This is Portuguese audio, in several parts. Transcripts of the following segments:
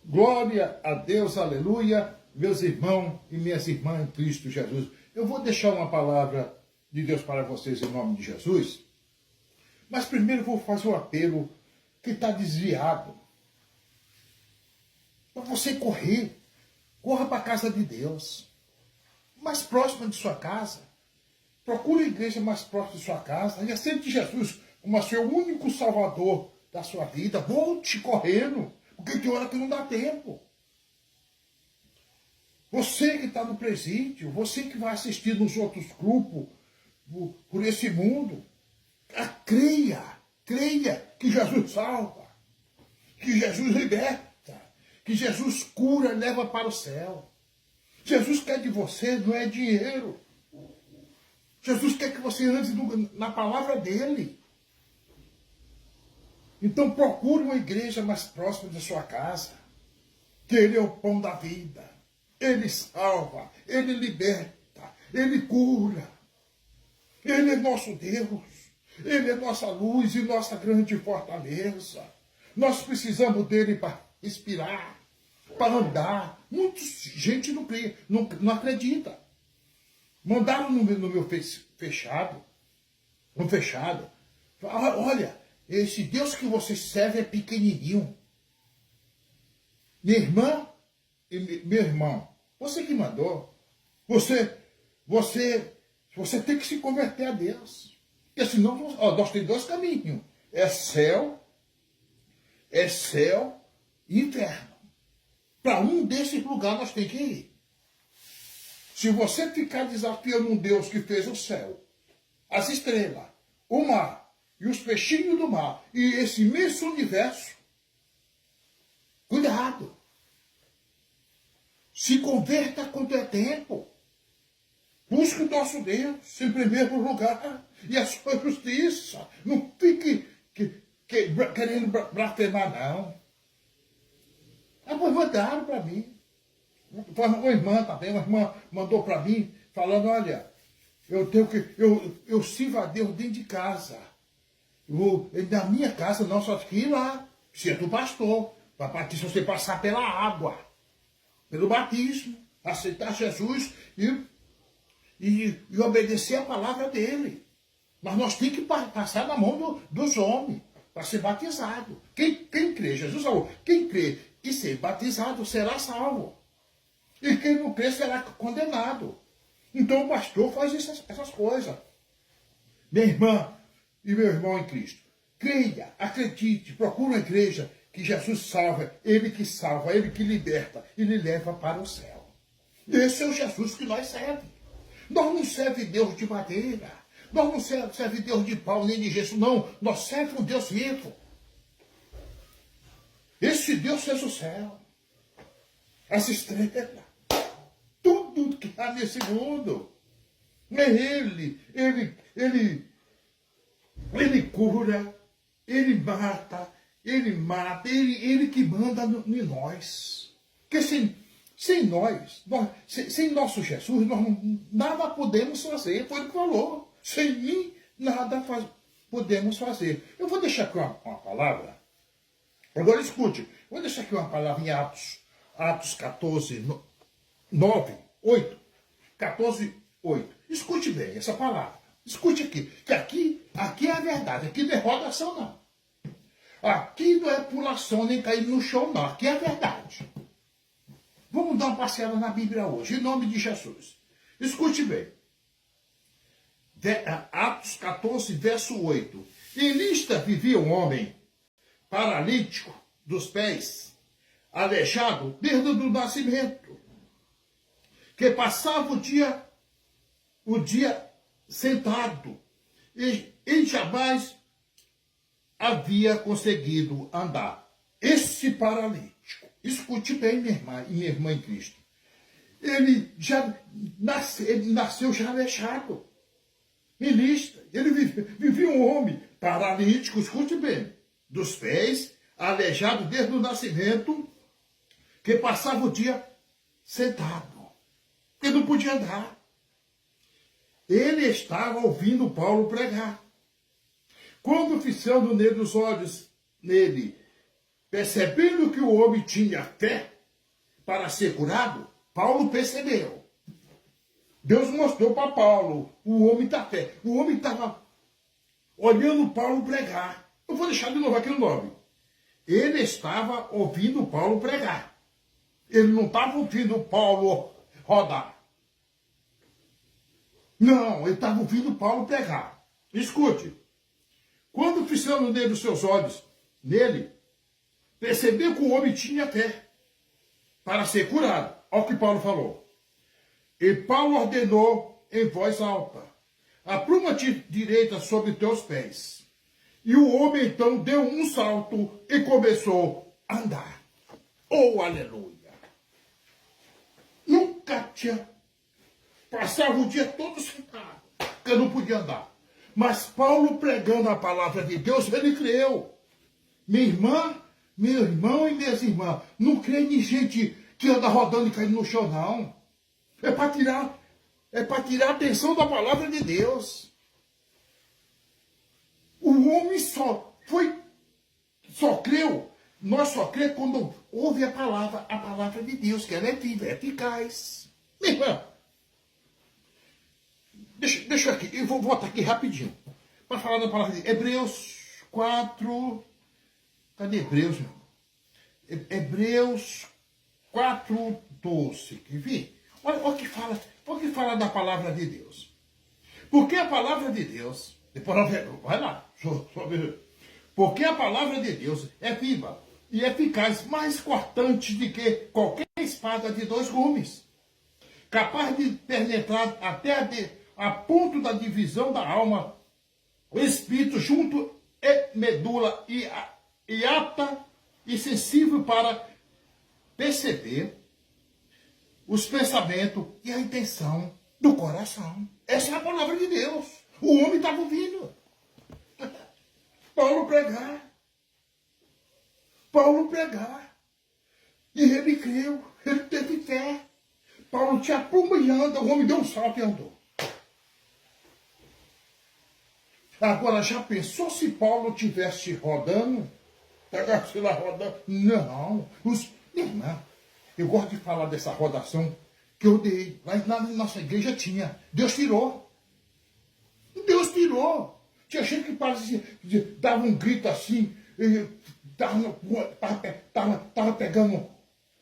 Glória a Deus, aleluia, meus irmãos e minhas irmãs em Cristo Jesus. Eu vou deixar uma palavra de Deus para vocês em nome de Jesus, mas primeiro vou fazer um apelo que está desviado. Para você correr, corra para a casa de Deus, mais próxima de sua casa. Procure a igreja mais próxima de sua casa e aceite Jesus como seu único salvador da sua vida. Volte correndo, porque tem hora que não dá tempo. Você que está no presídio, você que vai assistir nos outros grupos, por esse mundo, creia que Jesus salva, que Jesus liberta, que Jesus cura e leva para o céu. Jesus quer de você, não é dinheiro. Jesus quer que você ande na palavra dele. Então procure uma igreja mais próxima da sua casa, que ele é o pão da vida. Ele salva, ele liberta, ele cura. Ele é nosso Deus, ele é nossa luz e nossa grande fortaleza. Nós precisamos dele para respirar, para andar. Muita gente não crê, não acredita. Mandaram no meu fechado. Olha, esse Deus que você serve é pequenininho. Minha irmã e meu irmão, você que mandou, você tem que se converter a Deus. Porque senão, nós temos dois caminhos. É céu e inferno. Para um desses lugares nós temos que ir. Se você ficar desafiando um Deus que fez o céu, as estrelas, o mar e os peixinhos do mar e esse imenso universo, cuidado. Se converta quando é tempo. Busque o nosso Deus em primeiro lugar e a sua justiça. Não fique querendo blasfemar, não. Mandaram para mim. Uma irmã também, uma irmã mandou para mim, falando, olha, eu sirvo a Deus dentro de casa. Na minha casa, não, só que ir lá, ser do pastor, para você passar pela água, pelo batismo, aceitar Jesus e obedecer a palavra dele. Mas nós temos que passar na mão dos homens para ser batizado. Quem crê, Jesus falou, quem crê e ser batizado será salvo. E quem não crê será condenado. Então o pastor faz essas coisas. Minha irmã e meu irmão em Cristo, creia, acredite, procure uma igreja que Jesus salva, ele que liberta, ele leva para o céu. Esse é o Jesus que nós servemos. Nós não servemos Deus de madeira, nós não servemos Deus de pau nem de gesso, não. Nós servemos um Deus vivo. Esse Deus fez o céu, as estrelas, tudo que há nesse mundo. É Ele cura, ele mata, ele que manda em nós. Porque sem nosso Jesus, nós nada podemos fazer. Foi o que falou. Sem mim, nada podemos fazer. Eu vou deixar aqui uma palavra. Agora escute. Vou deixar aqui uma palavra em Atos 14, 9, 8. 14, 8. Escute bem essa palavra. Escute aqui. Que aqui é a verdade. Aqui não é rodação, não. Aqui não é pulação nem cair no chão, não. Aqui é a verdade. Vamos dar uma passeada na Bíblia hoje, em nome de Jesus. Escute bem. Atos 14, verso 8. Em Listra vivia um homem paralítico dos pés, aleijado desde o nascimento, que passava o dia sentado e jamais havia conseguido andar. Esse paralítico, escute bem, minha irmã e minha irmã em Cristo, ele nasceu já aleijado. Em Listra, ele vivia um homem paralítico, escute bem, dos pés, aleijado desde o nascimento, que passava o dia sentado, que não podia andar. Ele estava ouvindo Paulo pregar. Quando, fixando nele os olhos, Percebendo que o homem tinha fé para ser curado, Paulo percebeu. Deus mostrou para Paulo o homem da fé. O homem estava olhando Paulo pregar. Eu vou deixar de novo aqui o nome. Ele estava ouvindo Paulo pregar. Ele não estava ouvindo Paulo rodar. Não, ele estava ouvindo Paulo pregar. Escute. Quando fixando nele os seus olhos, nele, percebeu que o homem tinha fé para ser curado. Olha o que Paulo falou. E Paulo ordenou em voz alta: apruma-te direita sobre teus pés. E o homem então deu um salto e começou a andar. Oh, aleluia! Nunca tinha. Passava o dia todo sentado, porque eu não podia andar. Mas Paulo pregando a palavra de Deus, ele creu. Minha irmã, meu irmão e minhas irmãs, não crê em gente que anda rodando e caindo no chão, não. É para tirar a atenção da palavra de Deus. O homem só creu. Nós só cremos quando ouve a palavra de Deus, que ela é viva, é eficaz. Minha irmã, deixa aqui, eu vou voltar aqui rapidinho, para falar da palavra de Hebreus 4, cadê Hebreus, meu? Hebreus 4:12, que vi? Olha o que fala da palavra de Deus. Porque a palavra de Deus, depois vai lá, porque a palavra de Deus é viva e eficaz, mais cortante do que qualquer espada de 2 gumes, capaz de penetrar até a ponto da divisão da alma, o espírito junto e medula e ata e sensível para perceber os pensamentos e a intenção do coração. Essa é a palavra de Deus. O homem estava ouvindo Paulo pregar. E ele creu, ele teve fé. Paulo tinha pluma e anda, o homem deu um salto e andou. Agora, já pensou se Paulo tivesse rodando? Pegasse lá rodando? Não. Minha irmã, eu gosto de falar dessa rodação que eu dei. Lá na nossa igreja tinha. Deus tirou. Deus tirou. Tinha gente que parecia, dava um grito assim, estava pegando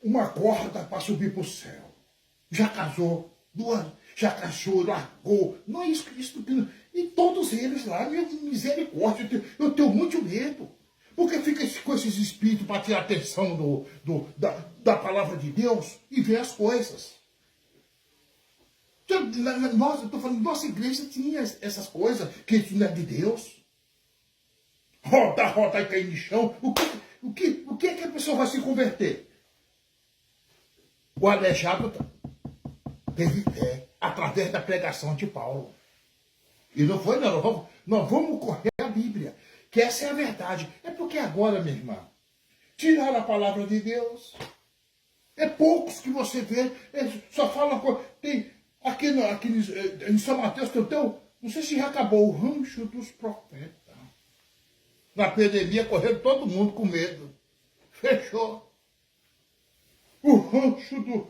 uma corda para subir para o céu. Já casou, já casou, largou. Não é isso. E todos eles lá, minha misericórdia, eu tenho muito medo. Porque fica com esses espíritos para tirar a atenção da palavra de Deus e ver as coisas. Eu estou falando, nossa igreja tinha essas coisas, que não é de Deus. Rodar e cair no chão. O que é que a pessoa vai se converter? O aleijado teve fé através da pregação de Paulo. E não foi, não vamos correr a Bíblia, que essa é a verdade. É porque agora, minha irmã, tiraram a palavra de Deus. É poucos que você vê, só fala coisa. Tem aqui em São Mateus, não sei se já acabou, o rancho dos profetas. Na pandemia, correndo todo mundo com medo. Fechou. O rancho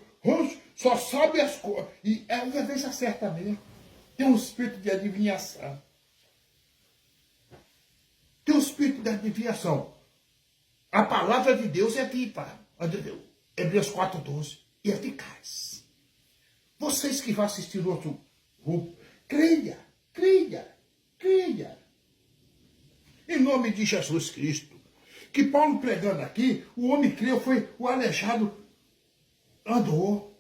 só sabe as coisas. E às vezes acerta mesmo. Tem um espírito de adivinhação. Tem um espírito de adivinhação. A palavra de Deus é viva. Hebreus 4:12. E eficaz. Vocês que vão assistir o outro grupo, creia. Em nome de Jesus Cristo. Que Paulo pregando aqui, o homem creu, foi o aleijado, andou.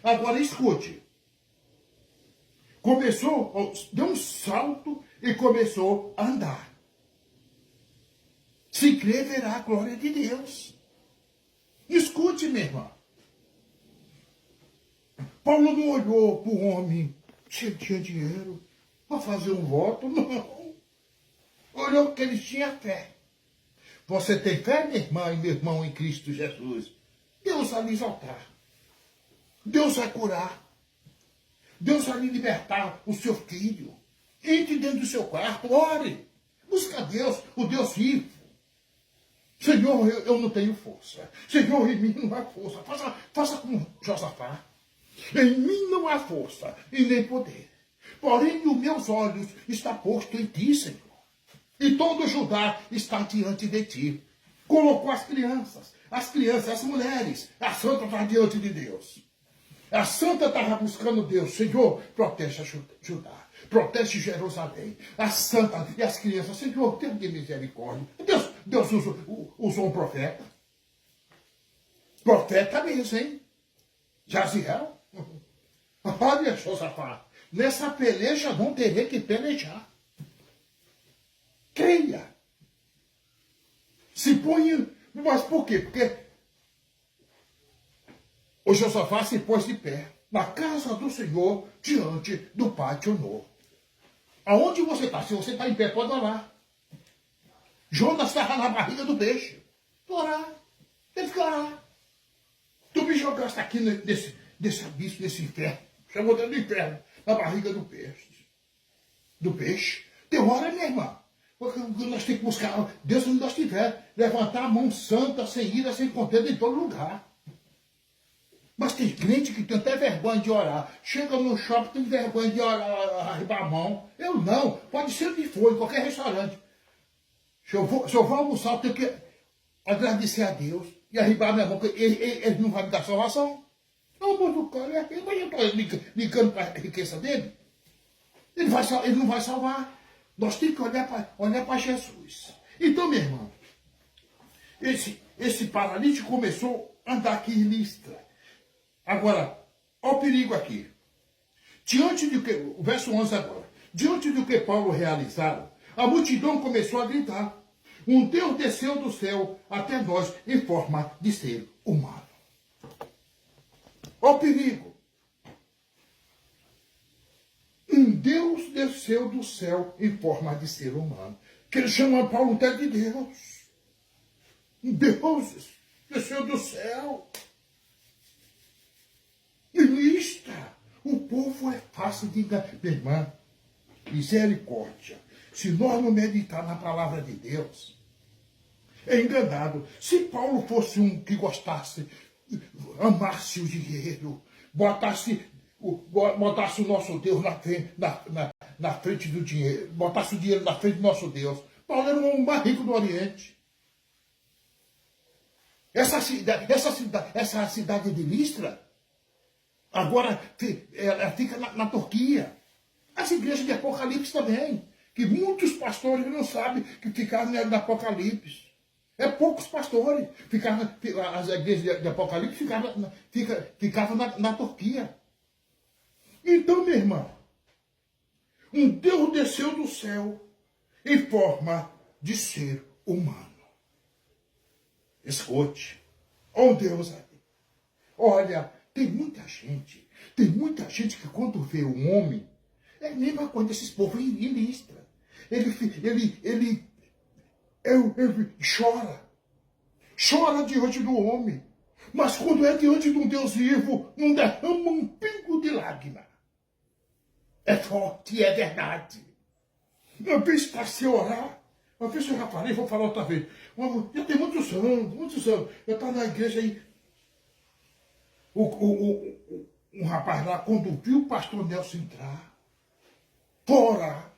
Agora escute. Deu um salto e começou a andar. Se crer, verá a glória de Deus. Escute, minha irmã. Paulo não olhou para o homem se tinha dinheiro para fazer um voto, não. Olhou que ele tinha fé. Você tem fé, minha irmã e meu irmão, em Cristo Jesus? Deus vai lhe exaltar. Deus vai curar. Deus vai lhe libertar o seu filho. Entre dentro do seu quarto, ore. Busca Deus, o Deus vivo. Senhor, eu não tenho força. Senhor, em mim não há força. Faça como Josafá. Em mim não há força e nem poder. Porém, os meus olhos estão postos em ti, Senhor. E todo Judá está diante de ti. Colocou as crianças, as mulheres. A santa está diante de Deus. A santa estava buscando Deus. Senhor, protege Judá. Protege Jerusalém. A santa e as crianças. Senhor, tenha de misericórdia. Deus usou um profeta. Profeta mesmo, hein? Jaziel. Olha, Josafá. Nessa peleja não terei que pelejar. Creia. Se põe... Mas por quê? Porque o Josafá se pôs de pé na casa do Senhor, diante do pátio novo. Aonde você está? Se você está em pé, pode orar. Jonas estava na barriga do peixe. Orar. Teve que orar. Tu me jogaste aqui nesse abismo, nesse inferno. Chamou dentro do inferno. Na barriga do peixe. Do peixe. Tem hora, minha irmã. Porque nós temos que buscar. Deus, onde nós estiver, levantar a mão santa, sem ira, sem contenda, em todo lugar. Mas tem crente que tem até vergonha de orar. Chega no shopping, tem vergonha de orar, arribar a mão. Eu não. Pode ser o que for, em qualquer restaurante. Se eu vou almoçar, eu tenho que agradecer a Deus e arribar a minha mão. Ele não vai me dar salvação. Não, mas o cara, mas eu estou ligando para a riqueza dele. Ele não vai salvar. Nós temos que olhar para Jesus. Então, meu irmão, esse paralítico começou a andar aqui em Listra. Agora, olha o perigo aqui. Diante do que, o verso 11 agora. Diante do que Paulo realizara, a multidão começou a gritar. Um Deus desceu do céu até nós em forma de ser humano. Olha o perigo. Um Deus desceu do céu em forma de ser humano. Que ele chama Paulo até de Deus. Um Deus desceu do céu. E Listra, o povo é fácil de enganar. Minha irmã, misericórdia. Se nós não meditar na palavra de Deus, é enganado. Se Paulo fosse um que gostasse, amasse o dinheiro, botasse o nosso Deus na frente do dinheiro, botasse o dinheiro na frente do nosso Deus, Paulo era um mais rico do Oriente. Essa cidade de Listra, agora ela fica na Turquia. As igrejas de Apocalipse também, que muitos pastores não sabem que ficaram no Apocalipse. É poucos pastores. As igrejas de Apocalipse ficavam na Turquia. Então, minha irmã, um Deus desceu do céu em forma de ser humano. Escute. Olha Deus aí. Olha, tem muita gente que quando vê um homem, é a mesma coisa desses povos em Listra. Ele chora diante do homem. Mas quando é diante de um Deus vivo, não derrama um pingo de lágrima. É forte e é verdade. Uma vez passei a orar, uma vez eu já falei, vou falar outra vez. Já tem muitos anos. Eu estava na igreja aí. Um rapaz lá, quando viu o pastor Nelson entrar, fora.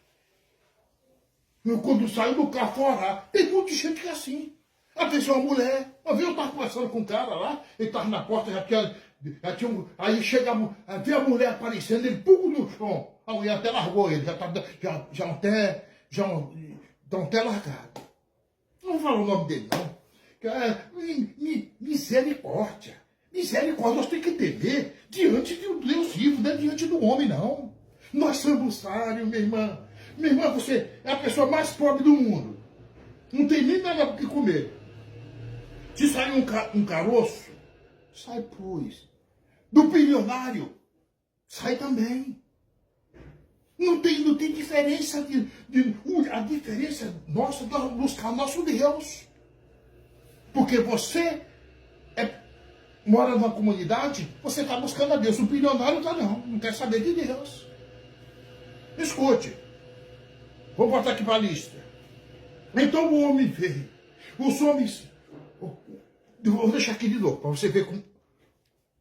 Quando saiu do carro fora, tem muita gente que é assim. Às vezes é uma mulher. Uma vez eu estava conversando com um cara lá, ele estava na porta, aí chega, vê a mulher aparecendo, ele pula no chão. A mulher até largou ele, já até largado. Não vou falar o nome dele, não. Misericórdia. Misericórdia, nós temos que entender diante de um Deus vivo, não é diante do homem, não. Nós somos sábios, minha irmã. Minha irmã, você é a pessoa mais pobre do mundo. Não tem nem nada para comer. Se sair um caroço, sai, pois. Do bilionário, sai também. Não tem diferença a diferença nossa de buscar nosso Deus. Porque você mora numa comunidade, você está buscando a Deus. O bilionário não quer saber de Deus. Escute. Vou botar aqui para a lista. Então o homem veio. Os homens Eu vou deixar aqui de novo, para você ver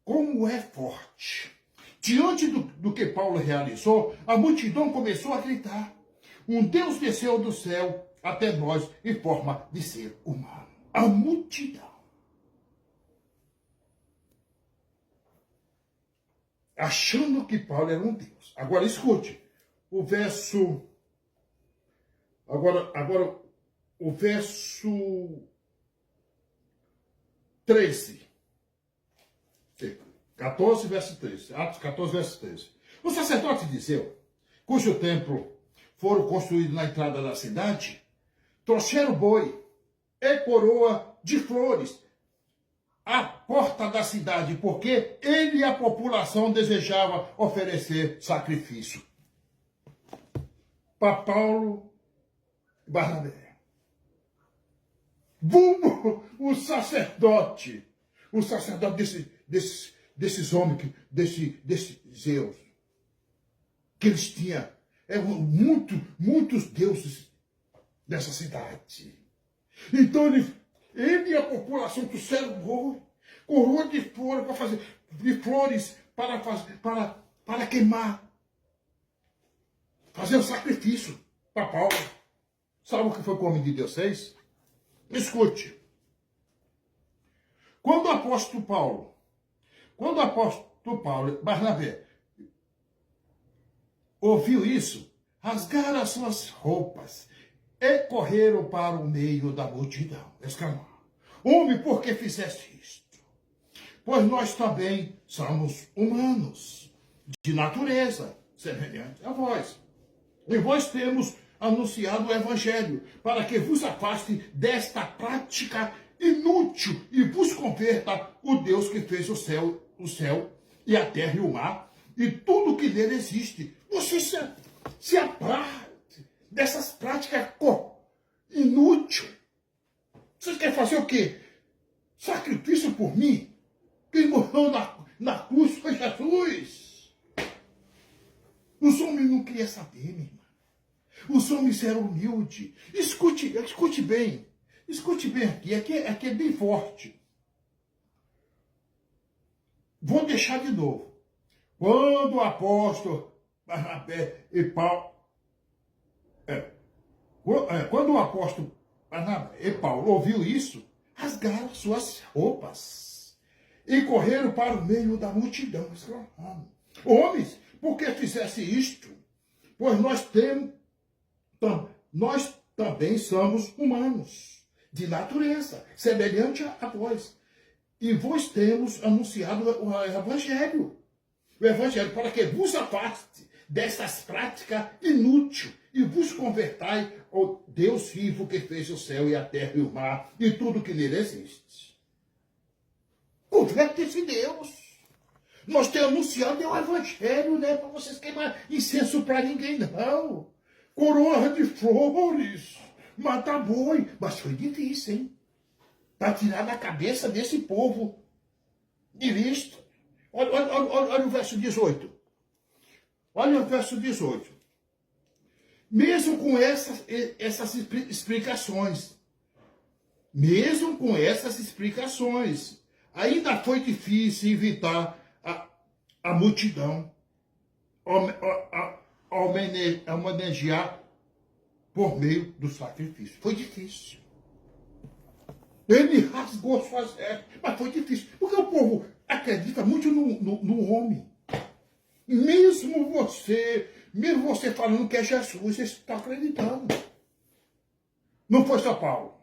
como é forte. Diante do que Paulo realizou, a multidão começou a gritar. Um Deus desceu do céu até nós em forma de ser humano. A multidão. Achando que Paulo era um Deus. Agora escute. O verso... Agora o verso 13. 14, verso 13. Atos 14, verso 13. O sacerdote de Zeu, cujo templo foram construídos na entrada da cidade, trouxeram boi e coroa de flores à porta da cidade, porque ele e a população desejava oferecer sacrifício. Para Paulo e Barnabé. Bumbo, o sacerdote desses homens, desses Zeus, que eles tinham, muitos deuses dessa cidade. Então ele e a população trouxeram coroa de flores para fazer, para queimar, fazer um sacrifício para Paulo. Sabe o que foi que o homem de Deus fez? Escute. Quando o apóstolo Paulo, Barnabé, ouviu isso, rasgaram as suas roupas e correram para o meio da multidão, exclamaram: homem, por que fizeste isto? Pois nós também somos humanos, de natureza semelhante a vós. E vós temos anunciado o evangelho, para que vos afaste desta prática inútil e vos converta o Deus que fez o céu e a terra e o mar e tudo que nele existe. Você se aparte dessas práticas inúteis. Vocês querem fazer o quê? Sacrifício por mim? Quem morreu na cruz foi Jesus. Os homens não queriam saber, minha irmã. Os homens eram humildes. Escute bem. Escute bem aqui é bem forte. Vou deixar de novo. Quando o apóstolo Barnabé e Paulo... quando o apóstolo Barnabé e Paulo ouviu isso, rasgaram suas roupas e correram para o meio da multidão, exclamando: homens, por que fizesse isto? Pois nós também somos humanos, de natureza, semelhante a vós. E vós temos anunciado o Evangelho. O Evangelho para que vos afaste dessas práticas inúteis e vos convertai ao Deus vivo que fez o céu e a terra e o mar e tudo que nele existe. Converte-se Deus. Nós temos anunciado o Evangelho, né? Para vocês queimar incenso para ninguém, não. Coroa de flores, matar boi. Mas foi difícil, hein? Para tirar da cabeça desse povo de vista. Olha o verso 18. Olha o verso 18. Mesmo com essas explicações, ainda foi difícil evitar a multidão a homenagear por meio do sacrifício. Foi difícil. Ele rasgou suas vestes, mas foi difícil. Porque o povo acredita muito no homem. Mesmo você falando que é Jesus, você está acreditando. Não foi só Paulo.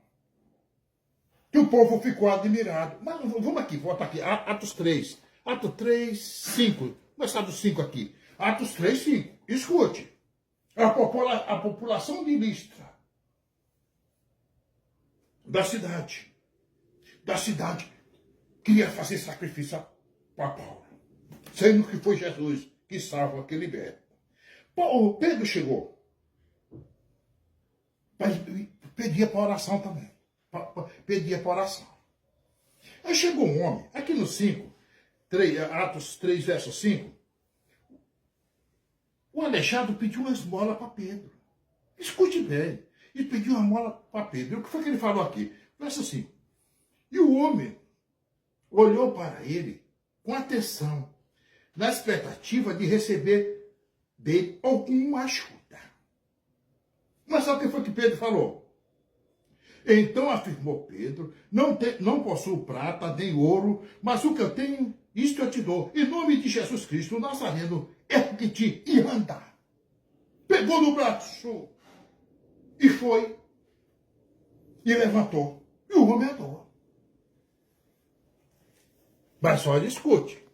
Que o povo ficou admirado. Mas vamos aqui, volta aqui. Atos 3. Atos 3, 5. Começar do 5 aqui. Atos 3, 5. Escute. A população de Listra, da cidade, queria fazer sacrifício para Paulo. Sendo que foi Jesus que salva, que liberta. Pedro chegou. Pedia para oração também. Pedia para oração. Aí chegou um homem, aqui no 5, Atos 3, verso 5. O aleijado pediu uma esmola para Pedro. Escute bem. Ele pediu uma esmola para Pedro. O que foi que ele falou aqui? Verso 5. E o homem olhou para ele com atenção, na expectativa de receber dele alguma ajuda. Mas sabe o que foi que Pedro falou? Então afirmou Pedro, não possuo prata nem ouro, mas o que eu tenho, isto eu te dou. Em nome de Jesus Cristo, o Nazareno, ergue-te e anda. Pegou no braço e foi e levantou. E o homem andou. Mas olha, escute.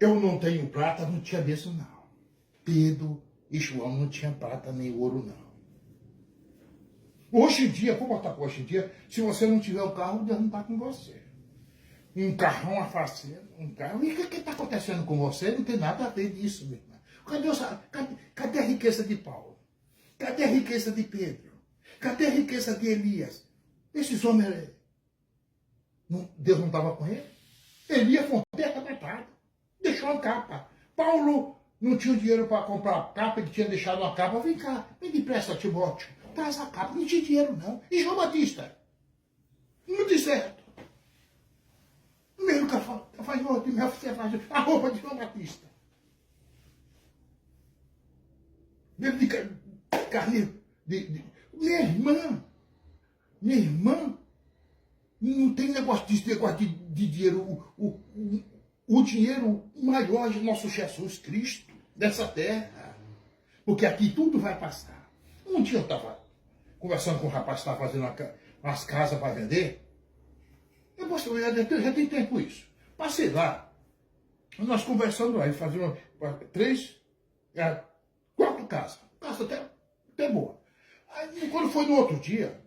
Eu não tenho prata, não tinha mesmo não. Pedro e João não tinham prata nem ouro não. Hoje em dia, vou botar para hoje em dia, se você não tiver o carro, Deus não está com você. Um carrão, uma faceira, um carro. E o que está acontecendo com você? Não tem nada a ver disso, meu irmão. Cadê a riqueza de Paulo? Cadê a riqueza de Pedro? Cadê a riqueza de Elias? Esses homens, Deus não estava com ele? Elias foi arrebatado. Deixou a capa. Paulo não tinha dinheiro para comprar a capa, ele tinha deixado a capa. Vem cá, me empresta, Timóteo. Traz a capa, não tinha dinheiro não. E João Batista? No deserto. Mesmo que você faz a roupa de João Batista. Mesmo de carneiro. Minha irmã, não tem negócio de dinheiro. O dinheiro maior de nosso Jesus Cristo, dessa terra. Porque aqui tudo vai passar. Um dia eu estava conversando com um rapaz que estava fazendo umas casas para vender. Já tem tempo isso. Passei lá. Nós conversando lá, ele fazendo 4 casas. Casa até boa. Aí, quando foi no outro dia,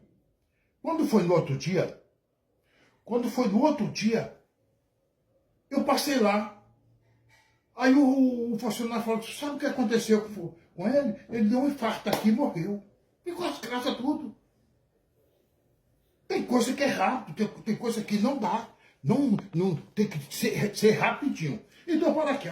eu passei lá. Aí o funcionário falou, sabe o que aconteceu com ele? Ele deu um infarto aqui e morreu. E com as casas tudo. Tem coisa que é rápido, tem coisa que não dá. Não tem que ser rapidinho. Então, para aqui,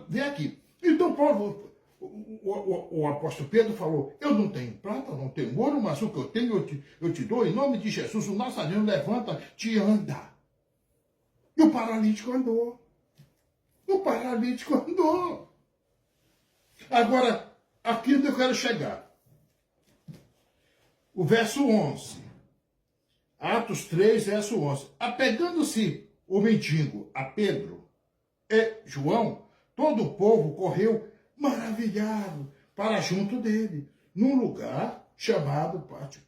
vem aqui. Então, Paulo, o apóstolo Pedro falou, eu não tenho prata, não tenho ouro, mas o que eu tenho eu te dou, em nome de Jesus, o Nazareno levanta, te anda. E o paralítico andou. Agora, aqui onde eu quero chegar. O verso 11. Atos 3, verso 11. Apegando-se o mendigo a Pedro e João, todo o povo correu maravilhado para junto dele, num lugar chamado Pátio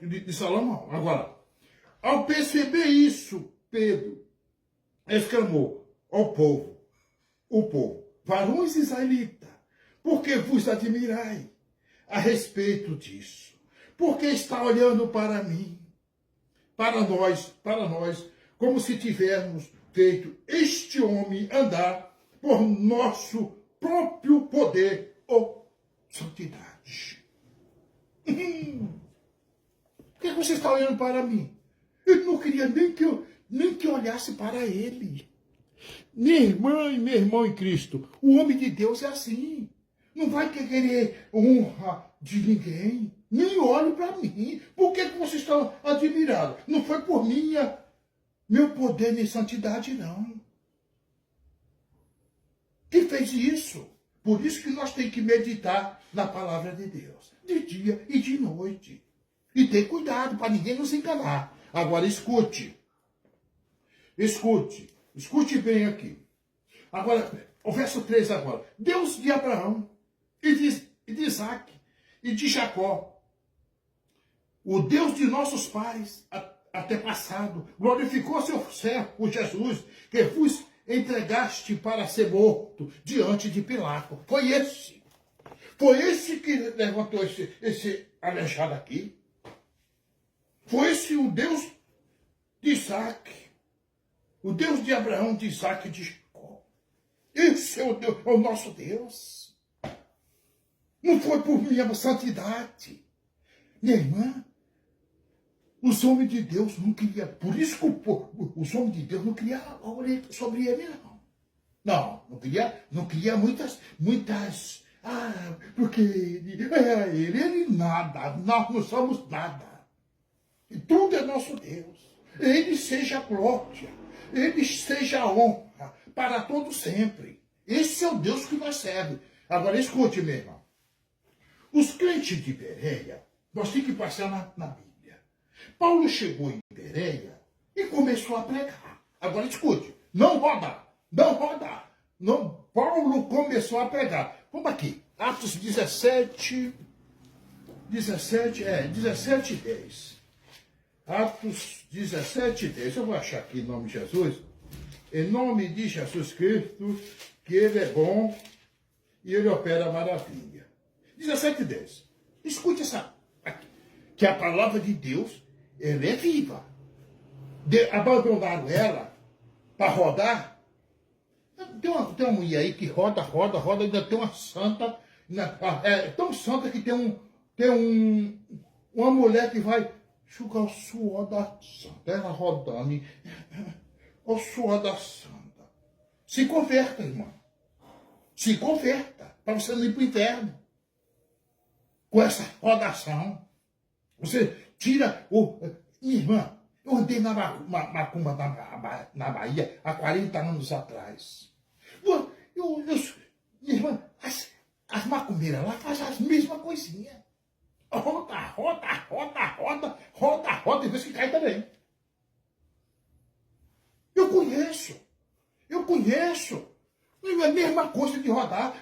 de Salomão. Agora, ao perceber isso, Pedro exclamou ao povo, varões israelitas, por que vos admirai a respeito disso? Porque está olhando para mim, para nós, como se tivéssemos feito este homem andar por nosso próprio poder ou santidade. Por que você está olhando para mim? Eu não queria nem que eu olhasse para ele. Minha irmã e meu irmão em Cristo, o homem de Deus é assim. Não vai querer honra de ninguém. Nem olhe para mim. Por que vocês estão admirados? Não foi por meu poder nem santidade, não. Quem fez isso? Por isso que nós temos que meditar na palavra de Deus. De dia e de noite. E ter cuidado para ninguém nos enganar. Agora escute. Escute bem aqui. Agora, o verso 3 agora. Deus de Abraão e de Isaac e de Jacó, o Deus de nossos pais, até passado, glorificou seu servo, Jesus, que vos entregaste para ser morto diante de Pilato. Foi esse que levantou esse aleijado aqui. Foi esse o Deus de Isaac, o Deus de Abraão, de Isaac e de Jacó. Esse é o nosso Deus. Não foi por minha santidade. Minha irmã, os homens de Deus não queriam. Por isso que os homens de Deus não queriam sobre ele, não. Não queria muitas. Porque ele nada. Nós não somos nada. E tudo é nosso Deus. Ele seja a glória, ele seja a honra para todo sempre. Esse é o Deus que nós serve. Agora escute, meu irmão. Os crentes de Bereia, nós temos que passar na Bíblia. Paulo chegou em Bereia e começou a pregar. Agora escute, não roda, não roda. Não, Paulo começou a pregar. Vamos aqui, Atos 17 e 10. Atos 17 e 10. Eu vou achar aqui em nome de Jesus. Em nome de Jesus Cristo, que ele é bom e ele opera maravilha. 17 e 10. Escute essa aqui, que a palavra de Deus, ela é viva. Abandonaram ela para rodar. Tem uma mulher aí que roda, ainda tem uma santa. É tão santa que tem uma mulher que vai enxugar o suor da santa. Ela rodando. O suor da santa. Se converta, irmão. Se converta. Para você não ir para o inferno. Com essa rodação. Você tira o... Minha irmã, eu andei na macumba na Bahia há 40 anos atrás. Minha irmã, as macumbeiras lá fazem as mesmas coisinhas. Roda, e vê se cai também. Eu conheço. Não é a mesma coisa de rodar.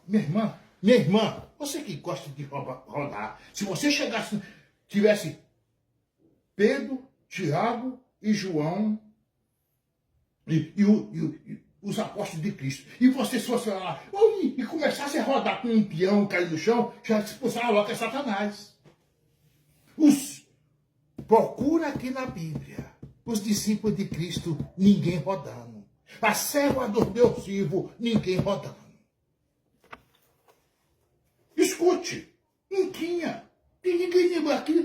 Minha irmã, você que gosta de rodar, se você chegasse, tivesse Pedro, Tiago e João e os apóstolos de Cristo, e você fosse lá e começasse a rodar com um peão cair no chão, já expulsava logo é Satanás. Procura aqui na Bíblia os discípulos de Cristo, ninguém rodando. A serva do Deus vivo, ninguém rodando. Escute, não tinha. Tem ninguém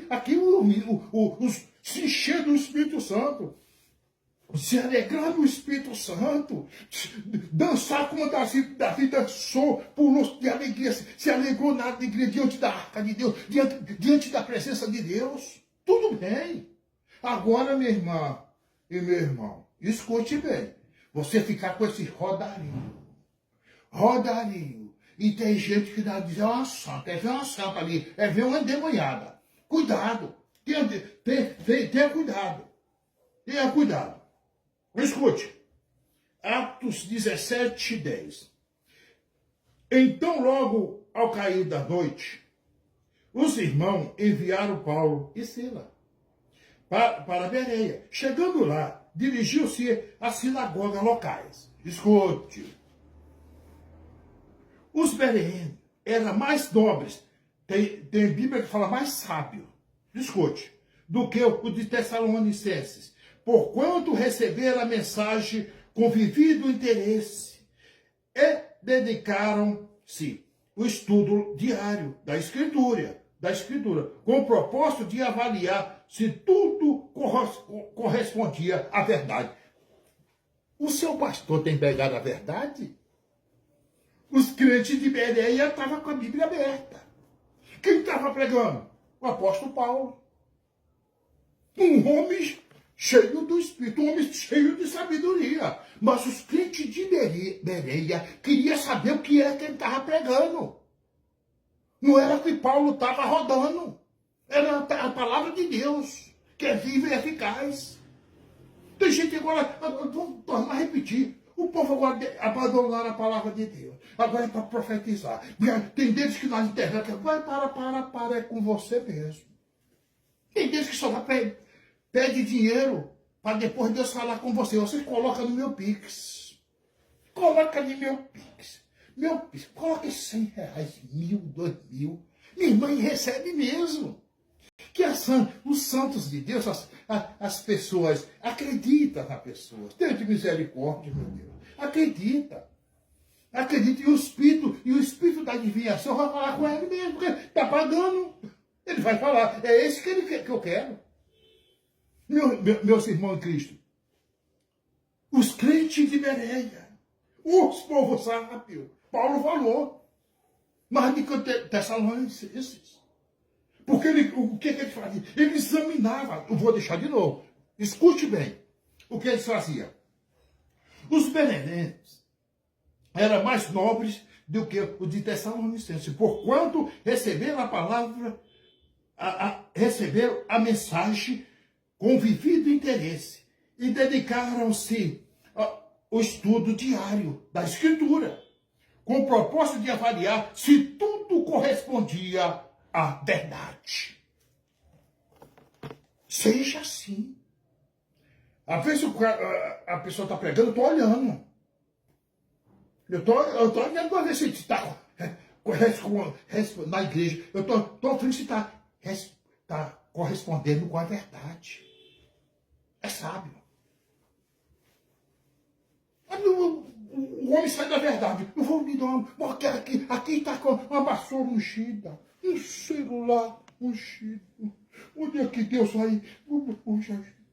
aqui se encher do Espírito Santo. Se alegrar no Espírito Santo. Dançar como Davi dançou, pulou de alegria, se alegrou na alegria diante da arca de Deus, diante da presença de Deus. Tudo bem. Agora, minha irmã e meu irmão, escute bem. Você ficar com esse rodarinho. E tem gente que dá dizer uma santa, ver uma santa ali, ver uma endemoniada. Cuidado. Tenha cuidado. Tenha cuidado. Escute. Atos 17, 10. Então, logo ao cair da noite, os irmãos enviaram Paulo e Silas para Bereia. Chegando lá, dirigiu-se às sinagogas locais. Escute. Os bereanos eram mais nobres, tem Bíblia que fala mais sábio, escute, do que os de Tessalonicenses, porquanto receberam a mensagem com vivido interesse e dedicaram-se ao estudo diário da Escritura, com o propósito de avaliar se tudo correspondia à verdade. O seu pastor tem pegado a verdade? Os crentes de Bereia estavam com a Bíblia aberta. Quem estava pregando? O apóstolo Paulo. Um homem cheio do Espírito, um homem cheio de sabedoria. Mas os crentes de Bereia queriam saber o que é que ele estava pregando. Não era que Paulo estava rodando. Era a palavra de Deus, que é viva e eficaz. Tem gente agora, vamos tornar a repetir. O povo agora abandonaram a palavra de Deus. Agora é para profetizar. Tem deles que na internet, vai, para, é com você mesmo. Tem deles que só pede dinheiro para depois Deus falar com você. Você coloca no meu Pix. Coloca no meu Pix. Coloca 100 reais, 1.000, 2.000. Minha irmã recebe mesmo. Que os santos de Deus, as pessoas, acreditam na pessoa. Tenha de misericórdia, meu Deus. Acredita. E o Espírito da adivinhação vai falar com ele mesmo, porque está pagando. Ele vai falar, é esse que ele quer, que eu quero. Meus irmãos em Cristo, os crentes de Bereia, os povos sábios, Paulo falou, mas de Tessalonicenses. Porque o que ele fazia? Ele examinava, eu vou deixar de novo, Escute bem o que eles faziam. Os benevolentes eram mais nobres do que os de Tessalonicenses, porquanto receberam a palavra, receberam a mensagem com vivido interesse e dedicaram-se ao estudo diário da Escritura, com o propósito de avaliar se tudo correspondia à verdade. Seja assim. Às vezes a pessoa está pregando, eu estou olhando. Eu estou olhando para ver se está na igreja. Eu estou vendo se está correspondendo com a verdade. É sábio. O homem sai da verdade. Eu vou me dar uma... Aqui está com uma vassoura ungida. Um celular ungido. Onde é que Deus vai?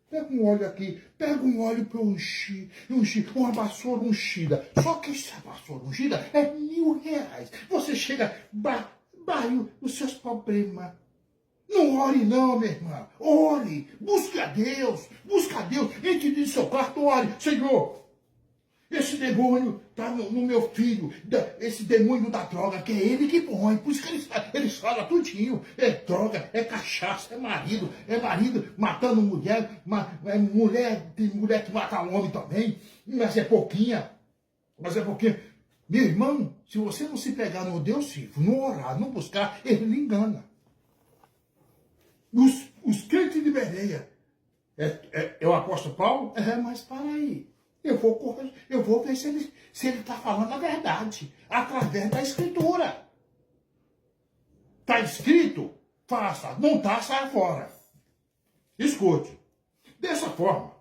Pega um óleo aqui, pega um óleo para eu ungir, uma vassoura ungida. Só que essa vassoura ungida é R$1.000. Você chega, barre os seus problemas. Não ore não, minha irmã. Ore, busque a Deus, entre no seu quarto, ore. Senhor, esse demônio está no meu filho, esse demônio da droga, que é ele que põe, por isso que ele fala tudinho. É droga, é cachaça, é marido matando mulher, tem mulher que mata homem também, mas é pouquinha. Meu irmão, se você não se pegar no Deus vivo, não orar, não buscar, ele lhe engana. Os crentes de Bereia, é o apóstolo Paulo? Mas para aí. Eu vou ver se ele está falando a verdade, através da Escritura. Está escrito? Faça. Não está, saia fora. Escute. Dessa forma,